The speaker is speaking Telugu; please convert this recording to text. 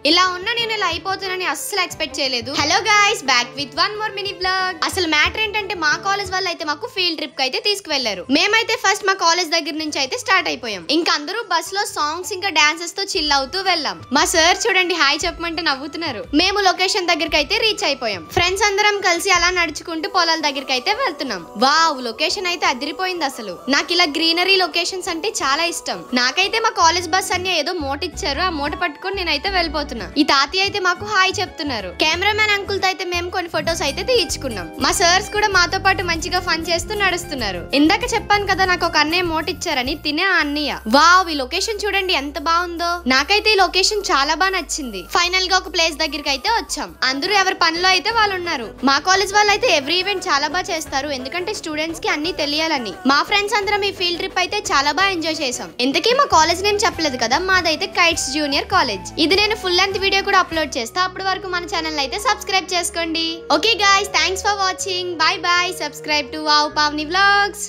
ఇలా ఉన్న నేను ఇలా అయిపోతానని అస్సలు ఎక్స్పెక్ట్ చేయలేదు. Hello guys, back with one more mini vlog. అసలు మ్యాటర్ ఏంటంటే మా కాలేజ్ వాళ్ళు అయితే మాకు ఫీల్డ్ ట్రిప్ కి అయితే తీసుకువెళ్లారు. మేమైతే ఫస్ట్ మా కాలేజ్ దగ్గర నుంచి అయితే స్టార్ట్ అయిపోయాం. ఇంకా అందరూ బస్ లో సాంగ్స్ ఇంకా డాన్సెస్ తో చిల్ అవుతూ వెళ్ళాం. మా సార్ చూడండి హాయ్ చెప్పమంటే నవ్వుతున్నారు. మేము లొకేషన్ దగ్గరికి అయితే రీచ్ అయిపోయాం. ఫ్రెండ్స్ అందరం కలిసి అలా నడుచుకుంటూ పొలాల దగ్గరికి అయితే వెళ్తున్నాం. వావ్, లొకేషన్ అయితే అదిరిపోయింది. అసలు నాకు ఇలా గ్రీనరీ లొకేషన్స్ అంటే చాలా ఇష్టం. నాకైతే మా కాలేజ్ బస్ అన్ని ఏదో మోట ఇచ్చారు. ఆ మూట పట్టుకొని నేనైతే వెళ్ళిపోతున్నా. ఈ తాతయ్య అయితే మాకు హాయ్ చెప్తున్నారు. కెమెరామెన్ అంకుల్ తో అయితే మేము కొన్ని ఫొటోస్ అయితే తీయించుకున్నాం. మా సర్స్ కూడా మాతో పాటు మంచిగా ఫన్ చేస్తూ నడుస్తున్నారు. ఇందాక చెప్పాను కదా నాకు ఒక అన్నయ్య మోట ఇచ్చారని, తినే ఆ అన్నయ్య. వావ్, ఈ లొకేషన్ చూడండి ఎంత బాగుందో. నాకైతే ఈ లొకేషన్ చాలా బాగా నచ్చింది. ఫైనల్ గా ఒక ప్లేస్ దగ్గరికి అయితే వచ్చాం. అందరూ ఎవరి పనిలో అయితే వాళ్ళు ఉన్నారు. మా కాలేజ్ వాళ్ళు అయితే ఎవ్రీ ఈవెంట్ చాలా బాగా చేస్తారు, ఎందుకంటే స్టూడెంట్స్ కి అన్ని తెలియాలని. మా ఫ్రెండ్స్ అందరం ఈ ఫీల్డ్ ట్రిప్ అయితే చాలా బాగా ఎంజాయ్ చేసాం. ఇంతకీ మా కాలేజ్ నేమ్ చెప్పలేదు కదా, మాదైతే కైట్స్ జూనియర్ కాలేజ్. ఇది నేను ఫుల్ లెంత్ వీడియో కూడా అప్లోడ్ చేస్తా. అప్పటి వరకు మన ఛానల్ అయితే సబ్స్క్రైబ్ చేసుకోండి. Okay guys, thanks for watching. By by. Subscribe to wow Pavani vlogs.